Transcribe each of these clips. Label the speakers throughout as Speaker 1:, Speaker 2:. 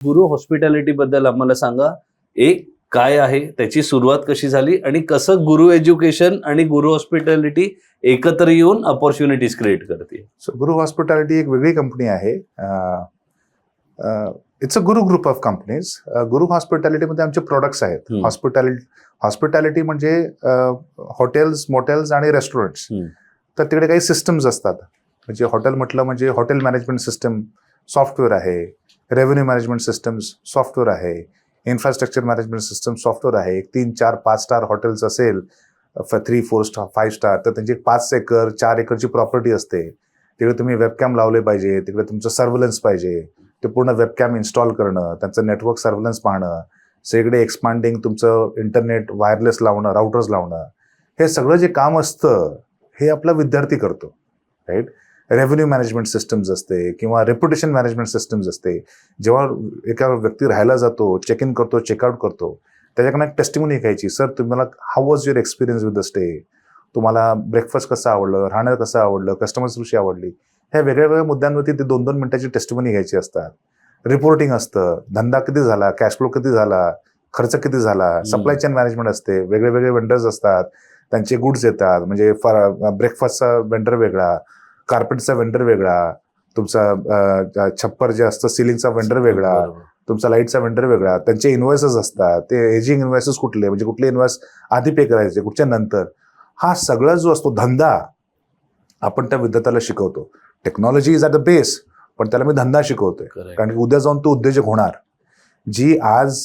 Speaker 1: गुरु hospitality बद्दल आम्हाला सांगा. एक काय आहे, त्याची सुरुवात कशी झाली आणि कसं गुरु एज्युकेशन आणि गुरु हॉस्पिटॅलिटी एकत्र येऊन अपॉर्च्युनिटीज क्रिएट करते.
Speaker 2: सो गुरु हॉस्पिटॅलिटी एक वेगळी कंपनी आहे. It's a Guru group of companies. गुरु हॉस्पिटॅलिटीमध्ये आमचे प्रोडक्ट्स आहेत. हॉस्पिटॅलिटी म्हणजे हॉटेल्स, मोटेल्स आणि रेस्टॉरंट्स. तर तिकडे काही सिस्टम्स असतात. म्हणजे हॉटेल म्हटलं म्हणजे हॉटेल मॅनेजमेंट सिस्टम सॉफ्टवेअर आहे, रेव्हेन्यू मॅनेजमेंट सिस्टम्स सॉफ्टवेअर आहे, इन्फ्रास्ट्रक्चर मॅनेजमेंट सिस्टम सॉफ्टवेअर आहे. 3, 4, 5 स्टार हॉटेल्स असेल, 3, 4 स्टार, 5 स्टार, तर त्यांची 5 एकर 4 एकरची प्रॉपर्टी असते. तिकडे तुम्ही वेबकॅम लावले पाहिजे, तिकडे तुमचं सर्व्हलन्स पाहिजे, ते पूर्ण वेबकॅम इन्स्टॉल करणं, त्यांचं नेटवर्क सर्व्हलन्स पाहणं, सगळे एक्सपांडिंग तुमचं इंटरनेट वायरलेस लावणं, राउटर्स लावणं, हे सगळं जे काम असतं हे आपला विद्यार्थी करतो. राईट. रेव्हेन्यू मॅनेजमेंट सिस्टम्स असते किंवा रेप्युटेशन मॅनेजमेंट सिस्टम्स असते. जेव्हा एका व्यक्ती राहायला जातो, चेक इन करतो, चेकआउट करतो, त्याच्याकडनं एक टेस्टिमोनी घ्यायची. सर, तुम्हाला how was your experience with the stay, तुम्हाला ब्रेकफास्ट कसं आवडलं, राहणं कसं आवडलं, कस्टमर्स कशी आवडली, ह्या वेगळ्या वेगळ्या मुद्द्यांवरती ते 2-2 मिनिटाची टेस्टिमोनी घ्यायची असतात. रिपोर्टिंग असतं, धंदा किती झाला, कॅश फ्लो किती झाला, खर्च किती झाला, सप्लाय चेन मॅनेजमेंट असते, वेगळे वेगळे वेंडर्स असतात, त्यांचे गुड्स येतात. म्हणजे ब्रेकफास्टचा वेंडर वेगळा, कार्पेटचा वेंडर वेगळा, तुमचा छप्पर जे असतं सिलिंगचा वेंडर वेगळा, तुमचा लाईटचा वेंडर वेगळा, त्यांचे इन्व्हॉइसेस असतात. ते एजिंग इन्व्हॉइसेस कुठले, म्हणजे कुठले इन्व्हॉइस आधी पे करायचे, कुठच्या नंतर, हा सगळा जो असतो धंदा आपण त्या विद्यार्थ्याला शिकवतो. Technology is at the base, पण त्याला मी धंदा शिकवतोय. कारण की उद्या जाऊन तो उद्योजक होणार. जी आज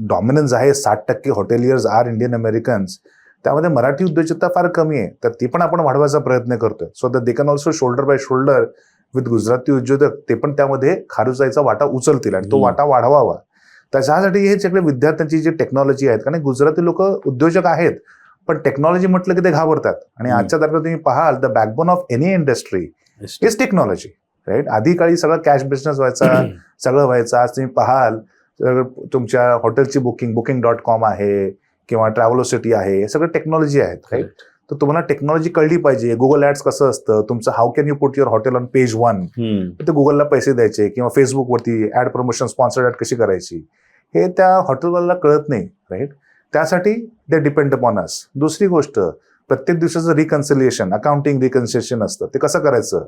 Speaker 2: डॉमिनन्स आहे, 60% हॉटेलियर्स आर इंडियन अमेरिकन्स, त्यामध्ये मराठी उद्योजकता फार कमी आहे. तर ती पण आपण वाढवायचा प्रयत्न करतोय. So that they can also shoulder by shoulder with Gujarati उद्योजक, ते पण त्यामध्ये खारुजाईचा वाटा उचलतील आणि तो वाटा वाढवावा. त्याच्यासाठी हे सगळे विद्यार्थ्यांची जी टेक्नॉलॉजी आहेत, कारण गुजराती लोक उद्योजक आहेत, पण टेक्नॉलॉजी म्हटलं की ते घाबरतात. आणि आजच्या तारखेला तुम्ही पाहाल, the backbone of any industry is technology. Right. आधी काळी सगळं कॅश बिझनेस व्हायचा, सगळं व्हायचं. आज तुम्ही पाहाल तुमच्या हॉटेलची बुकिंग.com आहे किंवा ट्रॅव्हलोसिटी आहे, हे सगळं टेक्नॉलॉजी आहेत. राईट. तर तुम्हाला टेक्नॉलॉजी कळली पाहिजे. गुगल ऍड्स कसं असतं, तुमचं how can you put your hotel on page 1, ते गुगलला पैसे द्यायचे, किंवा फेसबुकवरती ऍड प्रमोशन, स्पॉन्सर्ड ऍड कशी करायची, हे त्या हॉटेलवाल्याला कळत नाही. राईट. त्यासाठी दे डिपेंड अपॉन अस. दुसरी गोष्ट, प्रत्येक दिवसाचं रिकन्सिलिएशन, अकाउंटिंग रिकन्सिलिएशन असतं, ते कसं करायचं.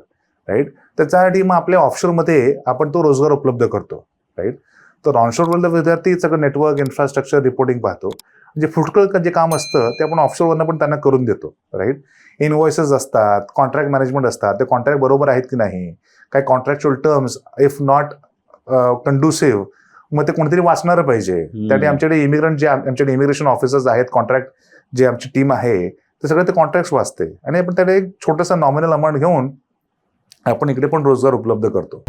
Speaker 2: राईट. त्याच्यासाठी मग आपल्या ऑफशोरमध्ये आपण तो रोजगार उपलब्ध करतो. राईट. तर ऑनशोरवरला विद्यार्थी सगळं नेटवर्क, इन्फ्रास्ट्रक्चर, रिपोर्टिंग पाहतो. म्हणजे फुटकळ जे काम असतं ते आपण ऑफशोरवरनं पण त्यांना करून देतो. राईट. इनव्हॉइसेस असतात, कॉन्ट्रॅक्ट मॅनेजमेंट असतात, ते कॉन्ट्रॅक्ट बरोबर आहेत की नाही, काही कॉन्ट्रॅक्च्युअल टर्म्स इफ नॉट कंडुसिव्ह, मग ते कोणतरी वाचणार पाहिजे. त्यासाठी आमच्याकडे इमिग्रंट जे आमच्याकडे इमिग्रेशन ऑफिसर्स आहेत, कॉन्ट्रॅक्ट जे आमची टीम आहे, ते सगळं ते कॉन्ट्रॅक्ट्स वाचते. आणि आपण त्याला एक छोटासा नॉमिनल अमाऊंट घेऊन आपण इकडे पण रोजगार उपलब्ध करतो.